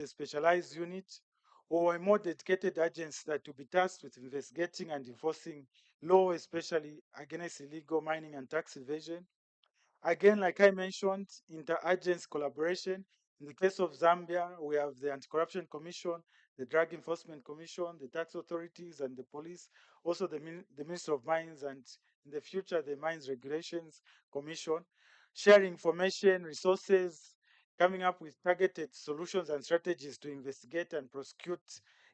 a specialized unit or a more dedicated agency that will be tasked with investigating and enforcing law, especially against illegal mining and tax evasion. Again, like I mentioned, inter-agency collaboration. In the case of Zambia, we have the Anti-Corruption Commission, the Drug Enforcement Commission, the tax authorities, and the police. Also, the Ministry of Mines, and in the future, the Mines Regulations Commission. Sharing information, resources, coming up with targeted solutions and strategies to investigate and prosecute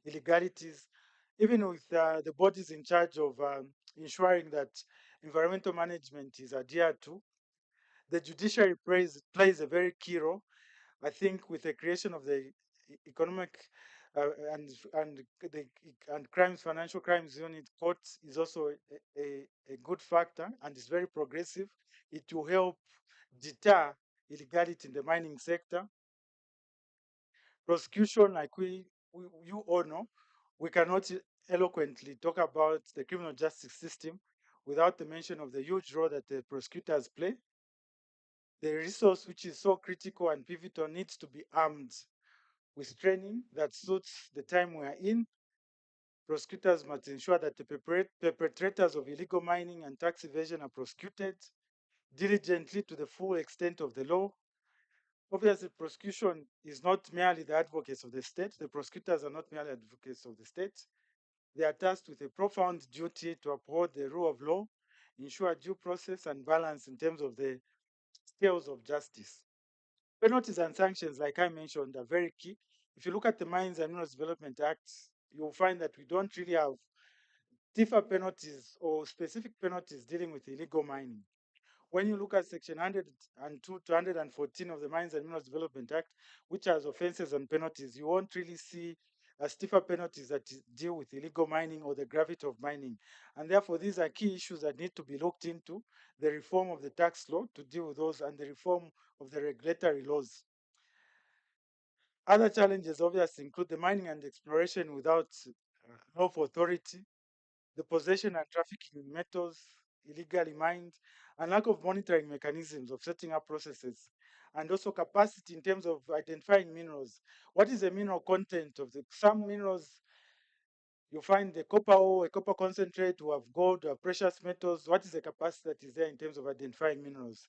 illegalities, even with the bodies in charge of ensuring that environmental management is adhered to. The judiciary plays a very key role. I think with the creation of the economic and the and crimes financial crimes unit, court is also a good factor and is very progressive. It will help deter illegality in the mining sector. Prosecution, like you all know, we cannot eloquently talk about the criminal justice system without the mention of the huge role that the prosecutors play. The resource which is so critical and pivotal needs to be armed with training that suits the time we are in. Prosecutors must ensure that the perpetrators of illegal mining and tax evasion are prosecuted diligently to the full extent of the law. Obviously, prosecution is not merely the advocates of the state. The prosecutors are not merely advocates of the state. They are tasked with a profound duty to uphold the rule of law, ensure due process and balance in terms of the scales of justice. Penalties and sanctions, like I mentioned, are very key. If you look at the Mines and Minerals Development Act, you'll find that we don't really have stiffer penalties or specific penalties dealing with illegal mining. When you look at Section 102 to 114 of the Mines and Minerals Development Act, which has offenses and penalties, you won't really see stiffer penalties that deal with illegal mining or the gravity of mining. And therefore, these are key issues that need to be looked into: the reform of the tax law to deal with those, and the reform of the regulatory laws. Other challenges obviously include the mining and exploration without lawful authority, the possession and trafficking in metals illegally mined, and lack of monitoring mechanisms of setting up processes, and also capacity in terms of identifying minerals. What is the mineral content of the some minerals? You find the copper ore, a copper concentrate, or have gold or precious metals. What is the capacity that is there in terms of identifying minerals?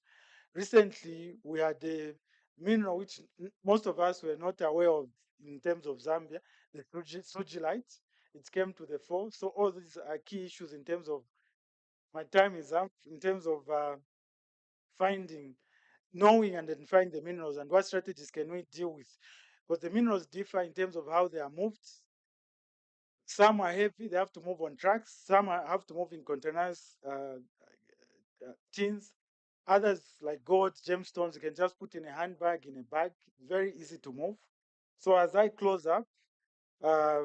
Recently, we had a mineral which most of us were not aware of in terms of Zambia, the sugilite. It came to the fore. So all these are key issues in terms of my time is up, in terms of finding, knowing and identifying the minerals and what strategies can we deal with. Because the minerals differ in terms of how they are moved. Some are heavy, they have to move on trucks. Some have to move in containers, tins. Others, like gold, gemstones, you can just put in a handbag, in a bag, very easy to move. So as I close up, uh,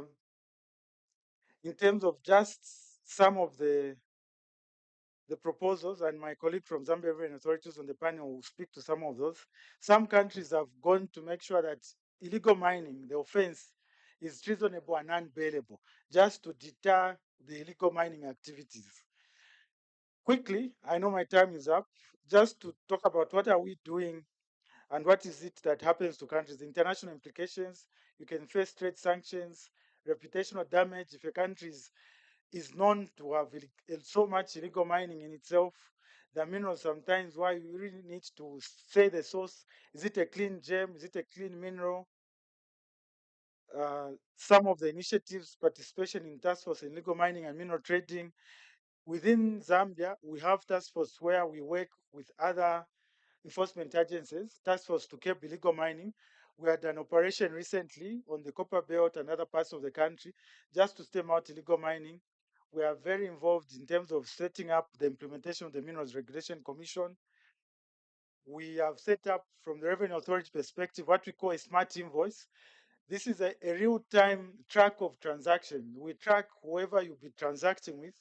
in terms of just some of the proposals, and my colleague from Zambia Revenue Authorities on the panel will speak to some of those. Some countries have gone to make sure that illegal mining, the offense, is reasonable and unbailable, just to deter the illegal mining activities. Quickly, I know my time is up, just to talk about what are we doing and what is it that happens to countries. The international implications: you can face trade sanctions, reputational damage if a country is known to have so much illegal mining in itself. The minerals, sometimes why you really need to say the source. Is it a clean gem? Is it a clean mineral? Some of the initiatives, participation in task force in illegal mining and mineral trading. Within Zambia, we have task force where we work with other enforcement agencies, task force to curb illegal mining. We had an operation recently on the Copper Belt and other parts of the country just to stem out illegal mining. We are very involved in terms of setting up the implementation of the Minerals Regulation Commission. We have set up, from the Revenue Authority perspective, what we call a smart invoice. This is a real-time track of transaction. We track whoever you'll be transacting with.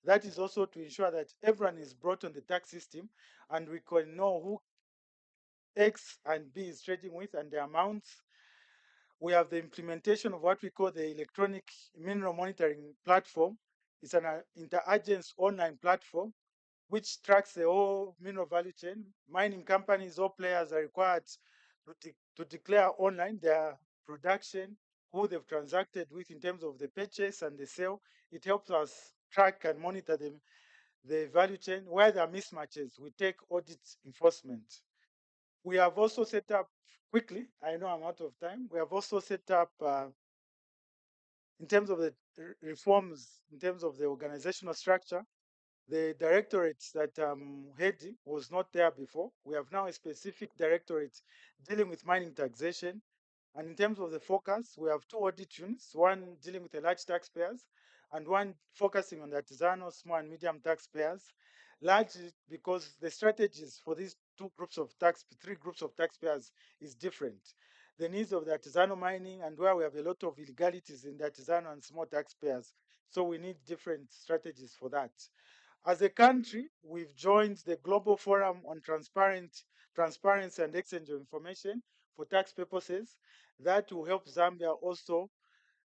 That is also to ensure that everyone is brought on the tax system and we can know who X and B is trading with and the amounts. We have the implementation of what we call the electronic mineral monitoring platform. It's an inter-agency online platform which tracks the whole mineral value chain. Mining companies or players are required to declare online their production, who they've transacted with in terms of the purchase and the sale. It helps us track and monitor the value chain. Where there are mismatches, we take audit enforcement. We have also set up quickly, I know I'm out of time. We have also set up, in terms of the reforms, in terms of the organizational structure, the directorate that I'm heading was not there before. We have now a specific directorate dealing with mining taxation. And in terms of the focus, we have two audit units, one dealing with the large taxpayers and one focusing on the artisanal, small and medium taxpayers, largely because the strategies for these three groups of taxpayers is different. The needs of the artisanal mining and where we have a lot of illegalities in the artisanal and small taxpayers. So we need different strategies for that. As a country, we've joined the Global Forum on Transparency and Exchange of Information for tax purposes. That will help Zambia also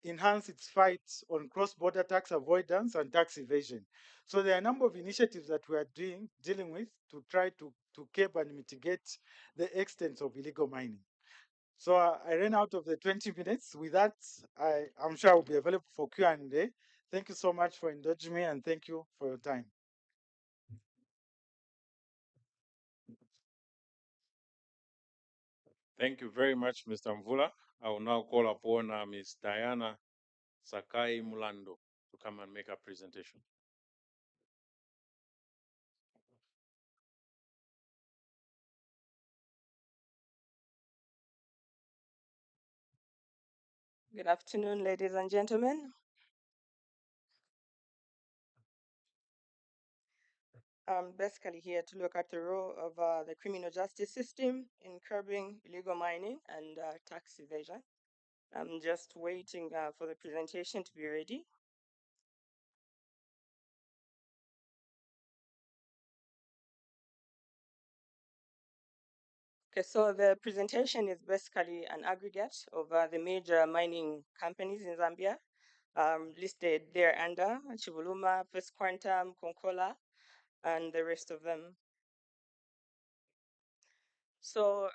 enhance its fight on cross-border tax avoidance and tax evasion. So there are a number of initiatives that we are dealing with to try to curb and mitigate the extent of illegal mining. So I ran out of the 20 minutes. With that, I'm sure I will be available for Q&A. Thank you so much for indulging me, and thank you for your time. Thank you very much, Mr. Mvula. I will now call upon Ms. Diana Sakai Mulando to come and make a presentation. Good afternoon, ladies and gentlemen. I'm basically here to look at the role of the criminal justice system in curbing illegal mining and tax evasion. I'm just waiting for the presentation to be ready. Okay, so the presentation is basically an aggregate of the major mining companies in Zambia, listed there under Chibuluma, First Quantum, Konkola, and the rest of them. So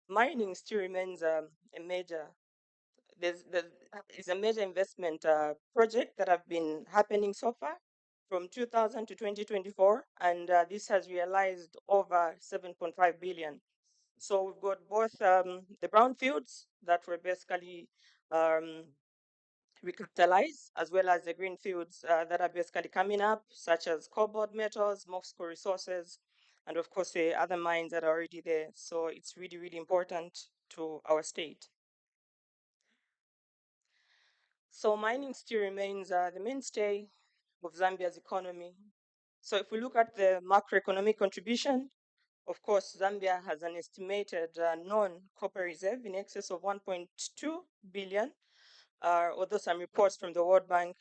mining still remains a major is a major investment project that have been happening so far from 2000 to 2024, and this has realized over 7.5 billion. So we've got both the brownfields that were basically recapitalized, as well as the greenfields that are basically coming up, such as cobalt metals, Moscow resources, and of course the other mines that are already there. So it's really, really important to our state. So mining still remains the mainstay of Zambia's economy. So if we look at the macroeconomic contribution, of course, Zambia has an estimated non-copper reserve in excess of 1.2 billion, although some reports from the World Bank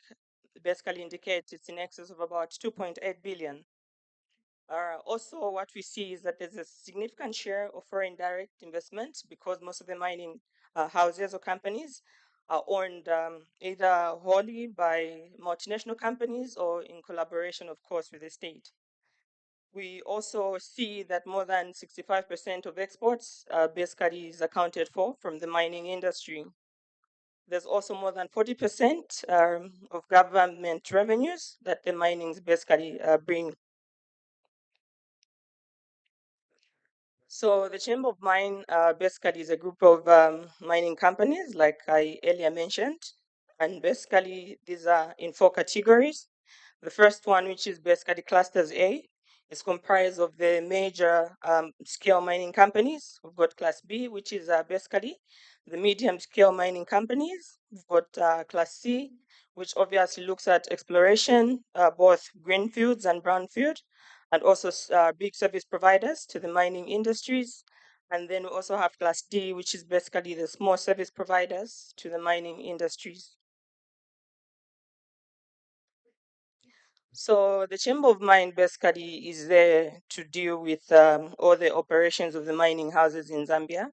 basically indicate it's in excess of about 2.8 billion. Also, what we see is that there's a significant share of foreign direct investment because most of the mining houses or companies are owned either wholly by multinational companies or in collaboration, of course, with the state. We also see that more than 65% of exports basically is accounted for from the mining industry. There's also more than 40% of government revenues that the minings basically bring. So the Chamber of Mine basically is a group of mining companies, like I earlier mentioned, and basically these are in four categories. The first one, which is basically clusters A, is comprised of the major scale mining companies. We've got Class B, which is basically the medium scale mining companies. We've got Class C, which obviously looks at exploration, both greenfields and brownfield, and also big service providers to the mining industries. And then we also have Class D, which is basically the small service providers to the mining industries. So the Chamber of Mine basically is there to deal with all the operations of the mining houses in Zambia.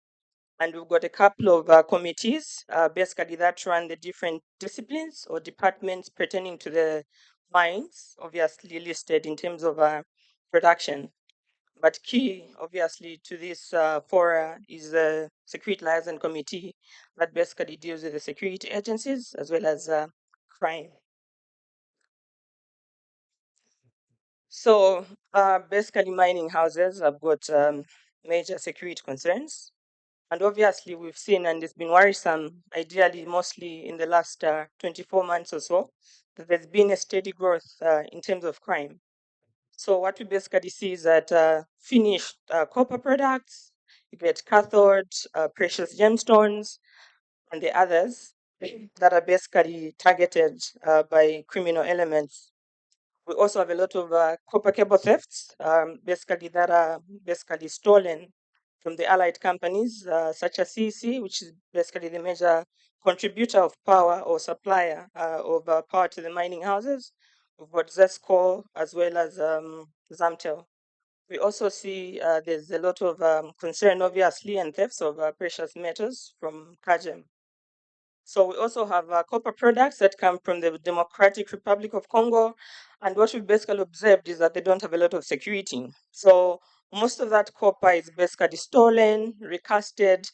And we've got a couple of committees basically that run the different disciplines or departments pertaining to the mines, obviously listed in terms of production. But key, obviously, to this fora is the Security Liaison Committee that basically deals with the security agencies as well as crime. So basically, mining houses have got major security concerns. And obviously, we've seen, and it's been worrisome, ideally, mostly in the last 24 months or so, that there's been a steady growth in terms of crime. So what we basically see is that finished copper products, you get cathode, precious gemstones, and the others that are basically targeted by criminal elements. We also have a lot of copper cable thefts, basically that are basically stolen from the allied companies, such as CEC, which is basically the major contributor of power or supplier of power to the mining houses. We've got ZESCO as well as Zamtel. We also see there's a lot of concern, obviously, and thefts of precious metals from Kagem. So we also have copper products that come from the Democratic Republic of Congo. And what we basically observed is that they don't have a lot of security. So most of that copper is basically stolen, recasted,